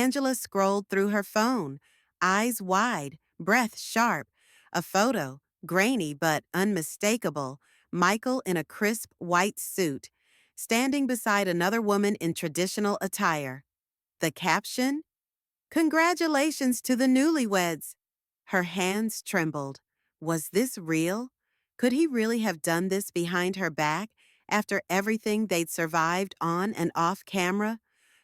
Angela scrolled through her phone, eyes wide, breath sharp. A photo, grainy but unmistakable, Michael in a crisp white suit, standing beside another woman in traditional attire. The caption? Congratulations to the newlyweds. Her hands trembled. Was this real? Could he really have done this behind her back after everything they'd survived on and off camera?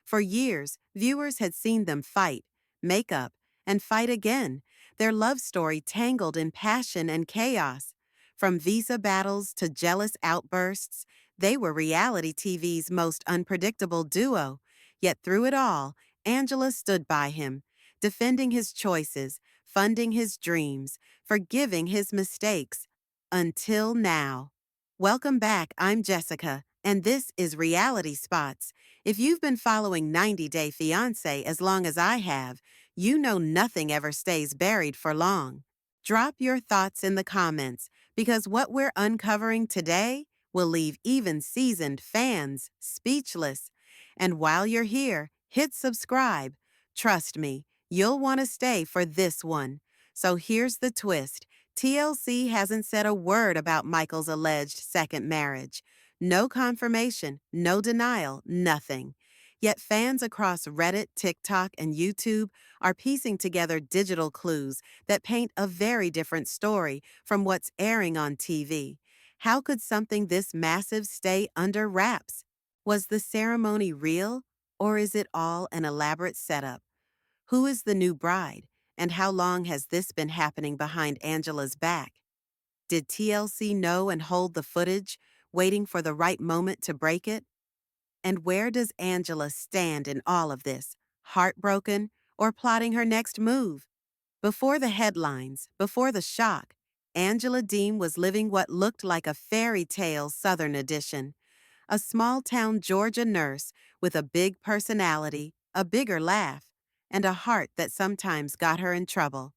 For years, viewers had seen them fight, make up, and fight again, their love story tangled in passion and chaos. From visa battles to jealous outbursts, they were reality TV's most unpredictable duo. Yet through it all, Angela stood by him, defending his choices, funding his dreams, forgiving his mistakes. Until now. Welcome back, I'm Jessica, and this is Reality Spots. If you've been following 90 Day Fiancé as long as I have, you know nothing ever stays buried for long. Drop your thoughts in the comments, because what we're uncovering today will leave even seasoned fans speechless. And while you're here, hit subscribe. Trust me, you'll want to stay for this one. So here's the twist. TLC hasn't said a word about Michael's alleged second marriage. No confirmation, no denial, nothing. Yet fans across Reddit, TikTok, and YouTube are piecing together digital clues that paint a very different story from what's airing on TV. How could something this massive stay under wraps? Was the ceremony real, or is it all an elaborate setup? Who is the new bride, and how long has this been happening behind Angela's back? Did TLC know and hold the footage, waiting for the right moment to break it? And where does Angela stand in all of this, heartbroken or plotting her next move? Before the headlines, before the shock, Angela Dean was living what looked like a fairy tale Southern edition. A small-town Georgia nurse with a big personality, a bigger laugh, and a heart that sometimes got her in trouble.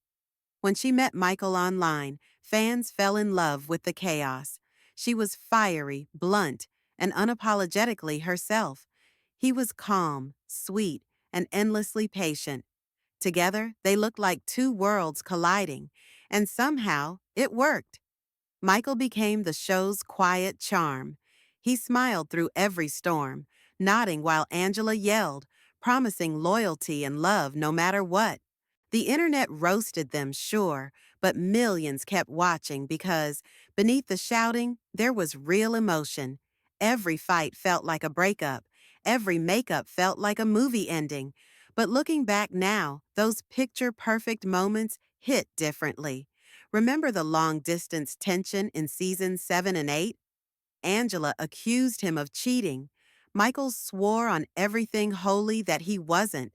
When she met Michael online, fans fell in love with the chaos. She was fiery, blunt, and unapologetically herself. He was calm, sweet, and endlessly patient. Together, they looked like two worlds colliding, and somehow it worked. Michael became the show's quiet charm. He smiled through every storm, nodding while Angela yelled, promising loyalty and love no matter what. The internet roasted them, sure, but millions kept watching because, beneath the shouting, there was real emotion. Every fight felt like a breakup. Every makeup felt like a movie ending. But looking back now, those picture-perfect moments hit differently. Remember the long-distance tension in seasons 7 and 8? Angela accused him of cheating. Michael swore on everything holy that he wasn't.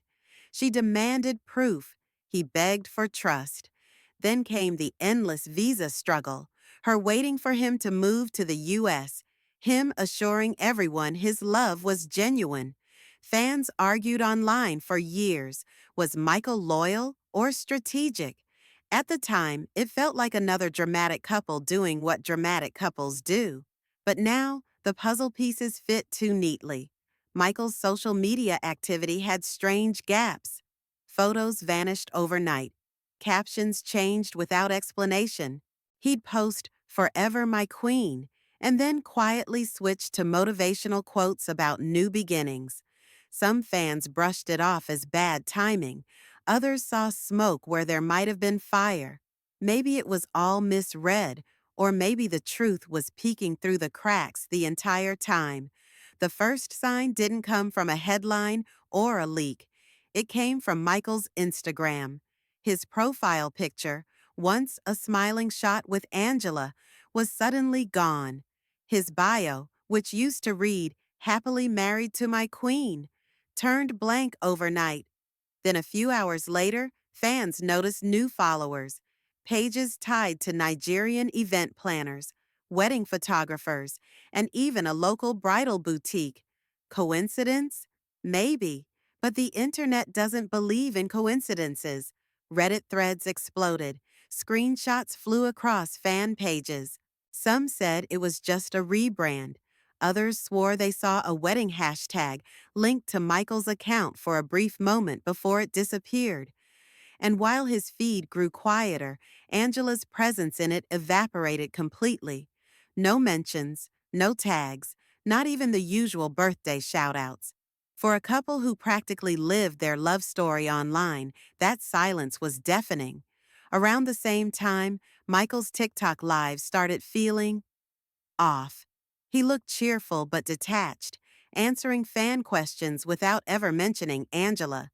She demanded proof. He begged for trust. Then came the endless visa struggle, her waiting for him to move to the U.S., him assuring everyone his love was genuine. Fans argued online for years. Was Michael loyal or strategic? At the time, it felt like another dramatic couple doing what dramatic couples do. But now, the puzzle pieces fit too neatly. Michael's social media activity had strange gaps. Photos vanished overnight. Captions changed without explanation. He'd post, "Forever my queen," and then quietly switch to motivational quotes about new beginnings. Some fans brushed it off as bad timing. Others saw smoke where there might have been fire. Maybe it was all misread, or maybe the truth was peeking through the cracks the entire time. The first sign didn't come from a headline or a leak. It came from Michael's Instagram. His profile picture, once a smiling shot with Angela, was suddenly gone. His bio, which used to read, "Happily married to my queen," turned blank overnight. Then a few hours later, fans noticed new followers, pages tied to Nigerian event planners, wedding photographers, and even a local bridal boutique. Coincidence? Maybe. But the internet doesn't believe in coincidences. Reddit threads exploded. Screenshots flew across fan pages. Some said it was just a rebrand. Others swore they saw a wedding hashtag linked to Michael's account for a brief moment before it disappeared. And while his feed grew quieter, Angela's presence in it evaporated completely. No mentions, no tags, not even the usual birthday shoutouts. For a couple who practically lived their love story online, that silence was deafening. Around the same time, Michael's TikTok lives started feeling off. He looked cheerful but detached, answering fan questions without ever mentioning Angela.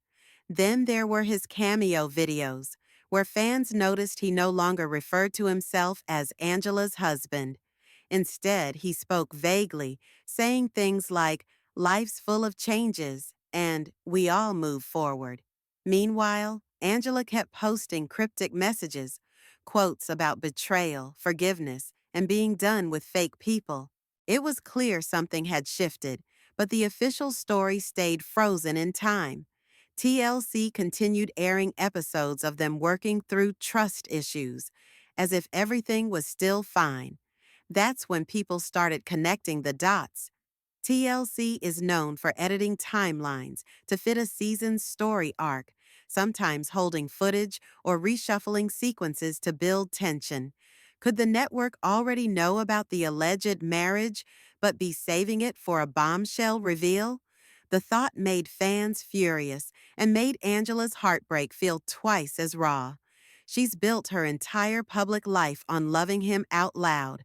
Then there were his cameo videos, where fans noticed he no longer referred to himself as Angela's husband. Instead, he spoke vaguely, saying things like, "Life's full of changes," and "We all move forward." Meanwhile, Angela kept posting cryptic messages, quotes about betrayal, forgiveness, and being done with fake people. It was clear something had shifted, but the official story stayed frozen in time. TLC continued airing episodes of them working through trust issues, as if everything was still fine. That's when people started connecting the dots. TLC is known for editing timelines to fit a season's story arc, sometimes holding footage or reshuffling sequences to build tension. Could the network already know about the alleged marriage, but be saving it for a bombshell reveal? The thought made fans furious and made Angela's heartbreak feel twice as raw. She's built her entire public life on loving him out loud.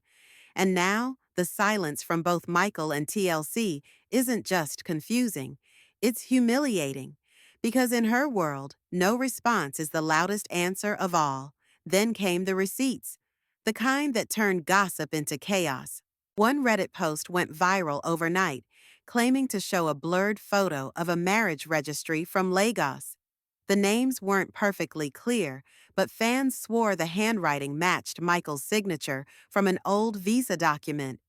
And now, the silence from both Michael and TLC isn't just confusing, it's humiliating. Because in her world, no response is the loudest answer of all. Then came the receipts, the kind that turned gossip into chaos. One Reddit post went viral overnight, claiming to show a blurred photo of a marriage registry from Lagos. The names weren't perfectly clear, but fans swore the handwriting matched Michael's signature from an old visa document.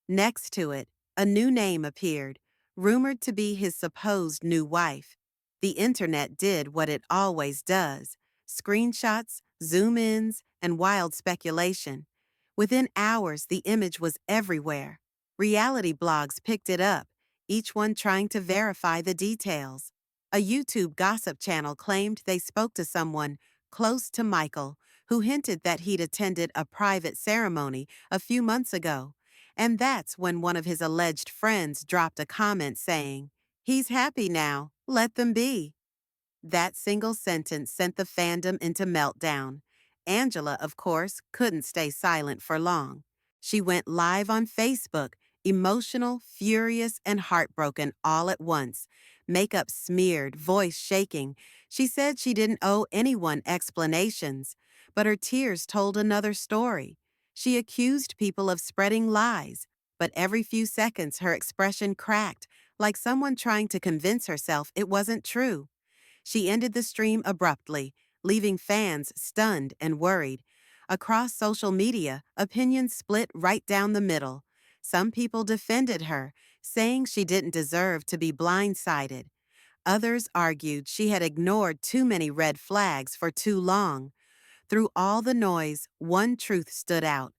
Next to it, a new name appeared, rumored to be his supposed new wife. The internet did what it always does: screenshots, zoom ins, and wild speculation. Within hours, the image was everywhere. Reality blogs picked it up, each one trying to verify the details. A YouTube gossip channel claimed they spoke to someone close to Michael, who hinted that he'd attended a private ceremony a few months ago. And that's when one of his alleged friends dropped a comment saying, "He's happy now, let them be." That single sentence sent the fandom into meltdown. Angela, of course, couldn't stay silent for long. She went live on Facebook, emotional, furious, and heartbroken all at once. Makeup smeared, voice shaking. She said she didn't owe anyone explanations, but her tears told another story. She accused people of spreading lies, but every few seconds her expression cracked, like someone trying to convince herself it wasn't true. She ended the stream abruptly, leaving fans stunned and worried. Across social media, opinions split right down the middle. Some people defended her, saying she didn't deserve to be blindsided. Others argued she had ignored too many red flags for too long. Through all the noise, one truth stood out.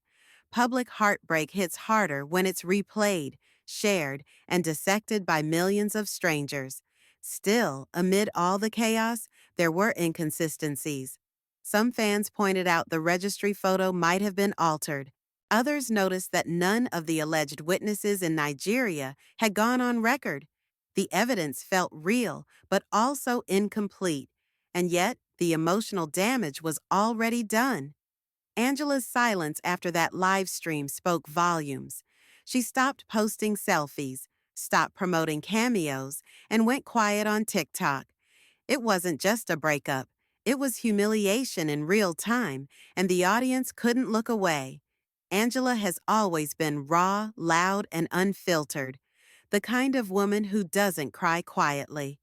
Public heartbreak hits harder when it's replayed, shared, and dissected by millions of strangers. Still, amid all the chaos, there were inconsistencies. Some fans pointed out the registry photo might have been altered. Others noticed that none of the alleged witnesses in Nigeria had gone on record. The evidence felt real, but also incomplete. And yet, the emotional damage was already done. Angela's silence after that live stream spoke volumes. She stopped posting selfies, stopped promoting cameos, and went quiet on TikTok. It wasn't just a breakup. It was humiliation in real time, and the audience couldn't look away. Angela has always been raw, loud, and unfiltered, the kind of woman who doesn't cry quietly.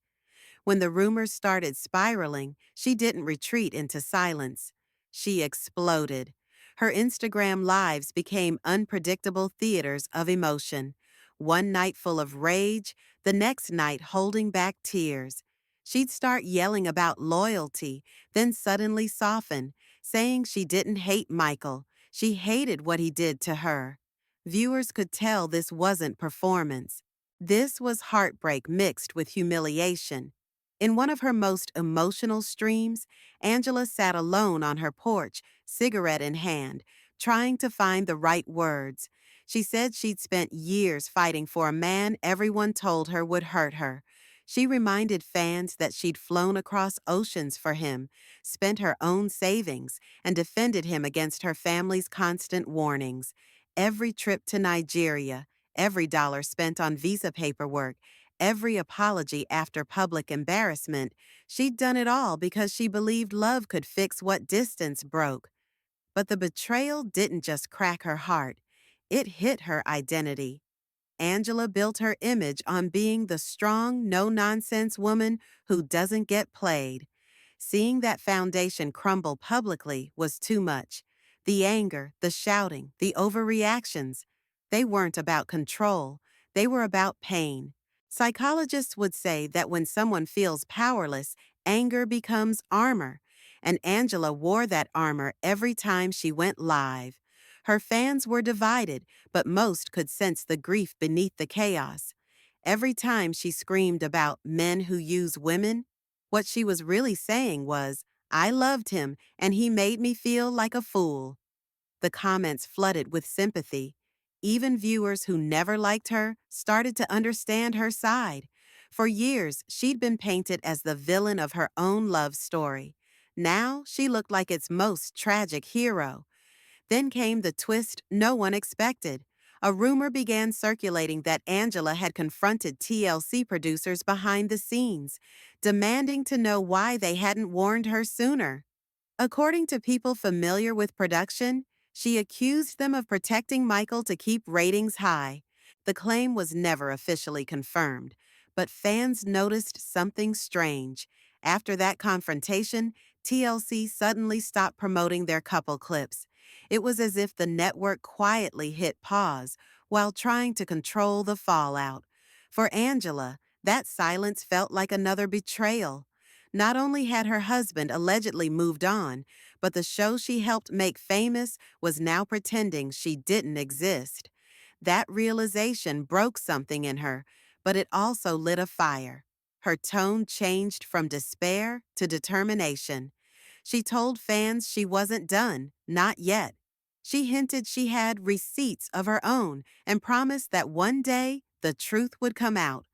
When the rumors started spiraling, she didn't retreat into silence. She exploded. Her Instagram lives became unpredictable theaters of emotion. One night full of rage, the next night holding back tears. She'd start yelling about loyalty, then suddenly soften, saying she didn't hate Michael. She hated what he did to her. Viewers could tell this wasn't performance. This was heartbreak mixed with humiliation. In one of her most emotional streams, Angela sat alone on her porch, cigarette in hand, trying to find the right words. She said she'd spent years fighting for a man everyone told her would hurt her. She reminded fans that she'd flown across oceans for him, spent her own savings, and defended him against her family's constant warnings. Every trip to Nigeria, every dollar spent on visa paperwork, every apology after public embarrassment, she'd done it all because she believed love could fix what distance broke. But the betrayal didn't just crack her heart, it hit her identity. Angela built her image on being the strong, no nonsense woman who doesn't get played. Seeing that foundation crumble publicly was too much. The anger, the shouting, the overreactions, they weren't about control, they were about pain. Psychologists would say that when someone feels powerless, anger becomes armor, and Angela wore that armor every time she went live. Her fans were divided, but most could sense the grief beneath the chaos. Every time she screamed about men who use women, what she was really saying was, I loved him and he made me feel like a fool. The comments flooded with sympathy. Even viewers who never liked her started to understand her side. For years, she'd been painted as the villain of her own love story. Now, she looked like its most tragic hero. Then came the twist no one expected. A rumor began circulating that Angela had confronted TLC producers behind the scenes, demanding to know why they hadn't warned her sooner. According to people familiar with production, she accused them of protecting Michael to keep ratings high. The claim was never officially confirmed, but fans noticed something strange. After that confrontation, TLC suddenly stopped promoting their couple clips. It was as if the network quietly hit pause while trying to control the fallout. For Angela, that silence felt like another betrayal. Not only had her husband allegedly moved on, but the show she helped make famous was now pretending she didn't exist. That realization broke something in her, but it also lit a fire. Her tone changed from despair to determination. She told fans she wasn't done, not yet. She hinted she had receipts of her own and promised that one day the truth would come out.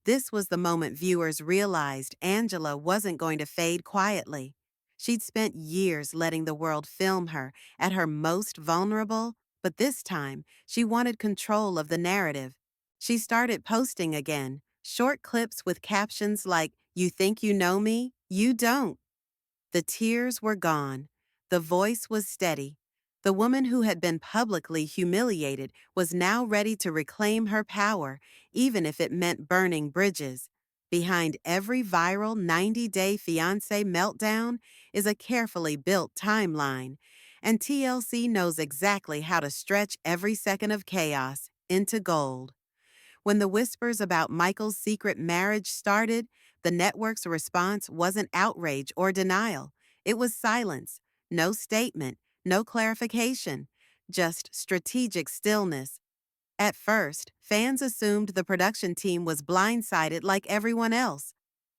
This was the moment viewers realized Angela wasn't going to fade quietly. She'd spent years letting the world film her at her most vulnerable, but this time she wanted control of the narrative. She started posting again, short clips with captions like, You think you know me? You don't. The tears were gone. The voice was steady. The woman who had been publicly humiliated was now ready to reclaim her power, even if it meant burning bridges. Behind every viral 90-day Fiancé meltdown is a carefully built timeline, and TLC knows exactly how to stretch every second of chaos into gold. When the whispers about Michael's secret marriage started, the network's response wasn't outrage or denial. It was silence, no statement, no clarification, just strategic stillness. At first, fans assumed the production team was blindsided like everyone else,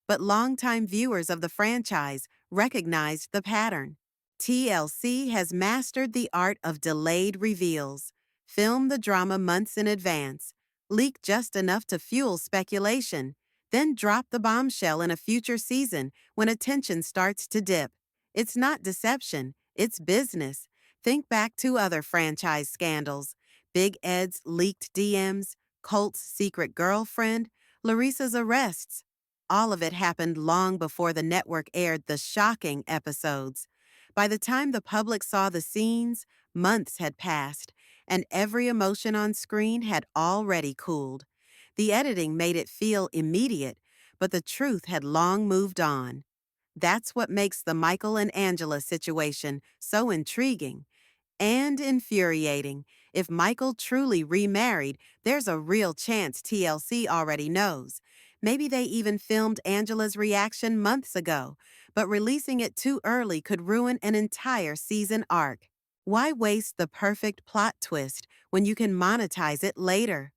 but longtime viewers of the franchise recognized the pattern. TLC has mastered the art of delayed reveals. Film the drama months in advance, leak just enough to fuel speculation, then drop the bombshell in a future season when attention starts to dip. It's not deception, it's business. Think back to other franchise scandals. Big Ed's leaked DMs, Colt's secret girlfriend, Larissa's arrests. All of it happened long before the network aired the shocking episodes. By the time the public saw the scenes, months had passed, and every emotion on screen had already cooled. The editing made it feel immediate, but the truth had long moved on. That's what makes the Michael and Angela situation so intriguing and infuriating. If Michael truly remarried, there's a real chance TLC already knows. Maybe they even filmed Angela's reaction months ago, but releasing it too early could ruin an entire season arc. Why waste the perfect plot twist when you can monetize it later?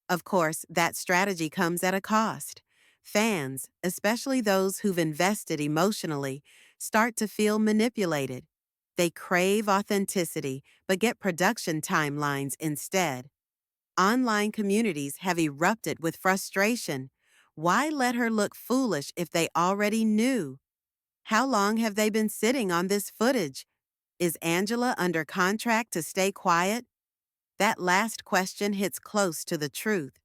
Of course, that strategy comes at a cost. Fans, especially those who've invested emotionally, start to feel manipulated. They crave authenticity, but get production timelines instead. Online communities have erupted with frustration. Why let her look foolish if they already knew? How long have they been sitting on this footage? Is Angela under contract to stay quiet? That last question hits close to the truth.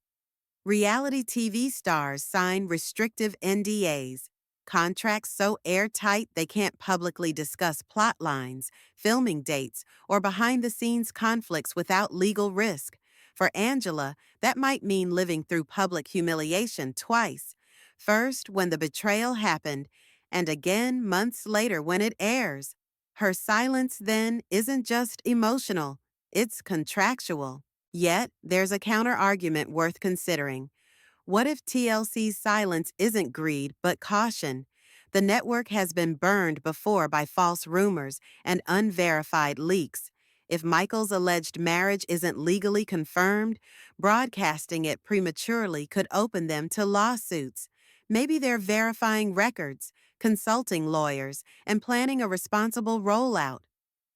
Reality TV stars sign restrictive NDAs, contracts so airtight they can't publicly discuss plot lines, filming dates, or behind the scenes conflicts without legal risk. For Angela, that might mean living through public humiliation twice. First, when the betrayal happened, and again months later when it airs. Her silence then isn't just emotional, it's contractual. Yet, there's a counter-argument worth considering. What if TLC's silence isn't greed but caution? The network has been burned before by false rumors and unverified leaks. If Michael's alleged marriage isn't legally confirmed, broadcasting it prematurely could open them to lawsuits. Maybe they're verifying records, consulting lawyers, and planning a responsible rollout.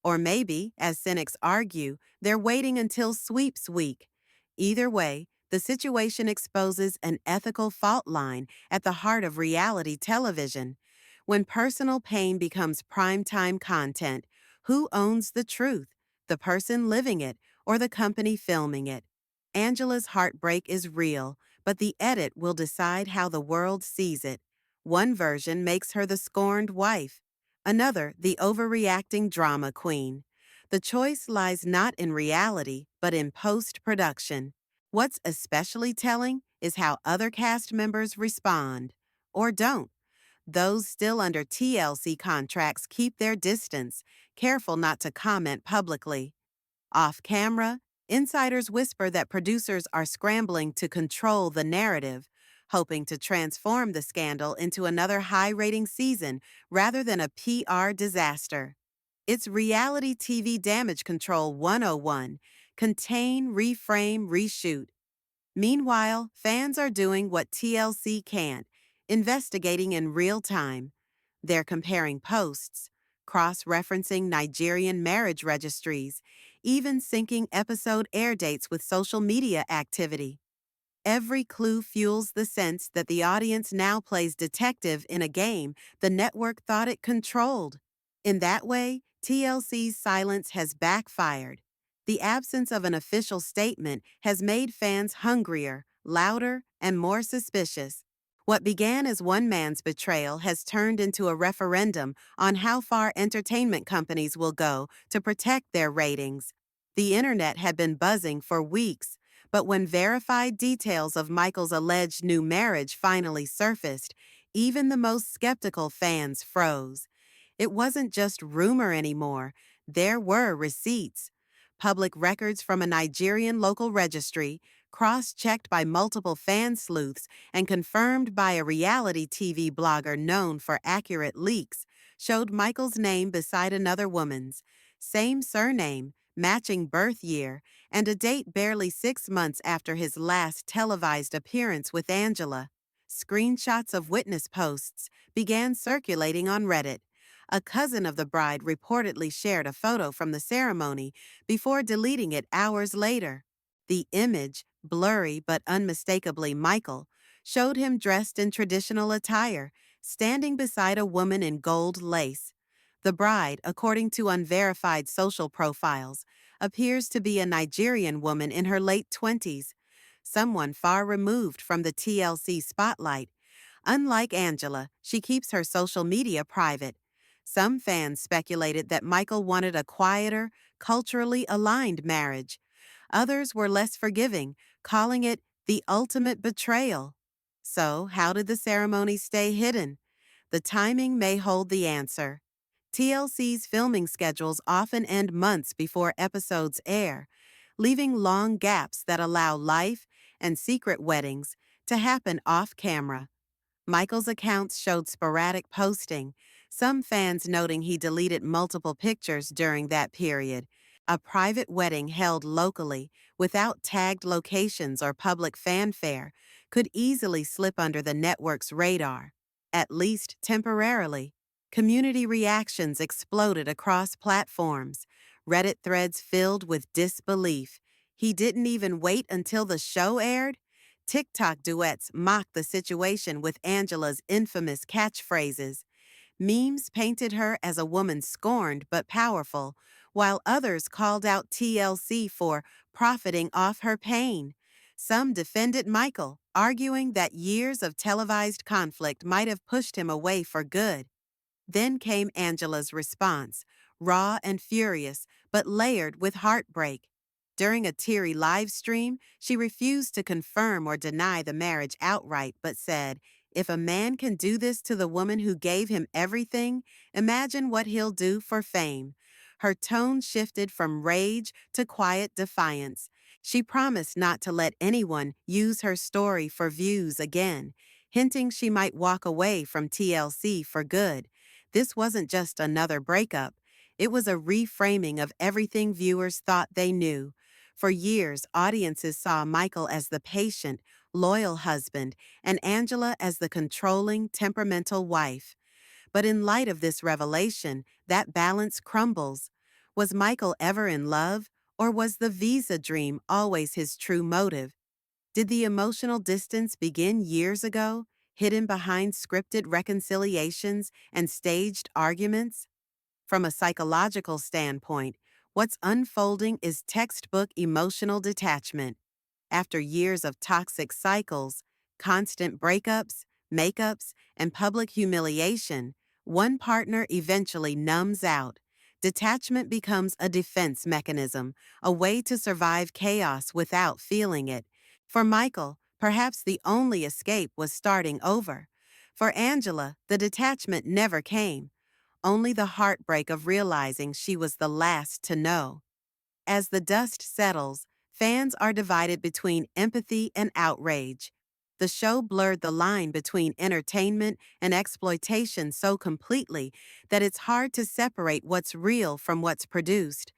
Or maybe, as cynics argue, they're waiting until sweeps week. Either way, the situation exposes an ethical fault line at the heart of reality television. When personal pain becomes primetime content, who owns the truth? The person living it or the company filming it? Angela's heartbreak is real, but the edit will decide how the world sees it. One version makes her the scorned wife, another the overreacting drama queen. The choice lies not in reality, but in post-production. What's especially telling is how other cast members respond, or don't. Those still under TLC contracts keep their distance, careful not to comment publicly. Off camera, insiders whisper that producers are scrambling to control the narrative, hoping to transform the scandal into another high-rating season rather than a PR disaster. It's reality TV damage control 101: contain, reframe, reshoot. Meanwhile, fans are doing what TLC can't, investigating in real time. They're comparing posts, cross-referencing Nigerian marriage registries, even syncing episode air dates with social media activity. Every clue fuels the sense that the audience now plays detective in a game the network thought it controlled. In that way, TLC's silence has backfired. The absence of an official statement has made fans hungrier, louder, and more suspicious. What began as one man's betrayal has turned into a referendum on how far entertainment companies will go to protect their ratings. The internet had been buzzing for weeks, but when verified details of Michael's alleged new marriage finally surfaced, even the most skeptical fans froze. It wasn't just rumor anymore, there were receipts. Public records from a Nigerian local registry, cross-checked by multiple fan sleuths and confirmed by a reality TV blogger known for accurate leaks, showed Michael's name beside another woman's. Same surname, matching birth year, and a date barely 6 months after his last televised appearance with Angela. Screenshots of witness posts began circulating on Reddit. A cousin of the bride reportedly shared a photo from the ceremony before deleting it hours later. The image, blurry but unmistakably Michael, showed him dressed in traditional attire, standing beside a woman in gold lace. The bride, according to unverified social profiles, appears to be a Nigerian woman in her late 20s, someone far removed from the TLC spotlight. Unlike Angela, she keeps her social media private. Some fans speculated that Michael wanted a quieter, culturally aligned marriage. Others were less forgiving, calling it the ultimate betrayal. So, how did the ceremony stay hidden? The timing may hold the answer. TLC's filming schedules often end months before episodes air, leaving long gaps that allow life and secret weddings to happen off camera. Michael's accounts showed sporadic posting, some fans noting he deleted multiple pictures during that period. A private wedding held locally, without tagged locations or public fanfare, could easily slip under the network's radar, at least temporarily. Community reactions exploded across platforms, Reddit threads filled with disbelief. He didn't even wait until the show aired? TikTok duets mocked the situation with Angela's infamous catchphrases. Memes painted her as a woman scorned but powerful, while others called out TLC for profiting off her pain. Some defended Michael, arguing that years of televised conflict might have pushed him away for good. Then came Angela's response, raw and furious, but layered with heartbreak. During a teary live stream, she refused to confirm or deny the marriage outright, but said, "If a man can do this to the woman who gave him everything, imagine what he'll do for fame." Her tone shifted from rage to quiet defiance. She promised not to let anyone use her story for views again, hinting she might walk away from TLC for good. This wasn't just another breakup. It was a reframing of everything viewers thought they knew. For years, audiences saw Michael as the patient, loyal husband, and Angela as the controlling, temperamental wife. But in light of this revelation, that balance crumbles. Was Michael ever in love, or was the visa dream always his true motive? Did the emotional distance begin years ago, hidden behind scripted reconciliations and staged arguments? From a psychological standpoint, what's unfolding is textbook emotional detachment. After years of toxic cycles, constant breakups, makeups, and public humiliation, one partner eventually numbs out. Detachment becomes a defense mechanism, a way to survive chaos without feeling it. For Michael, perhaps the only escape was starting over. For Angela, the detachment never came, only the heartbreak of realizing she was the last to know. As the dust settles, fans are divided between empathy and outrage. The show blurred the line between entertainment and exploitation so completely that it's hard to separate what's real from what's produced.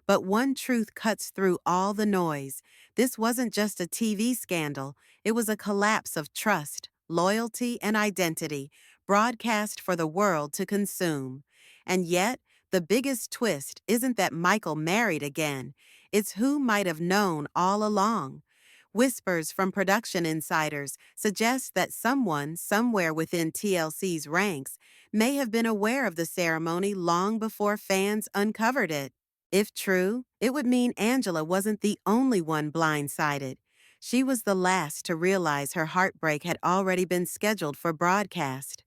But one truth cuts through all the noise. This wasn't just a TV scandal, it was a collapse of trust, loyalty, and identity, broadcast for the world to consume. And yet, the biggest twist isn't that Michael married again, it's who might have known all along. Whispers from production insiders suggest that someone, somewhere within TLC's ranks, may have been aware of the ceremony long before fans uncovered it. If true, it would mean Angela wasn't the only one blindsided. She was the last to realize her heartbreak had already been scheduled for broadcast.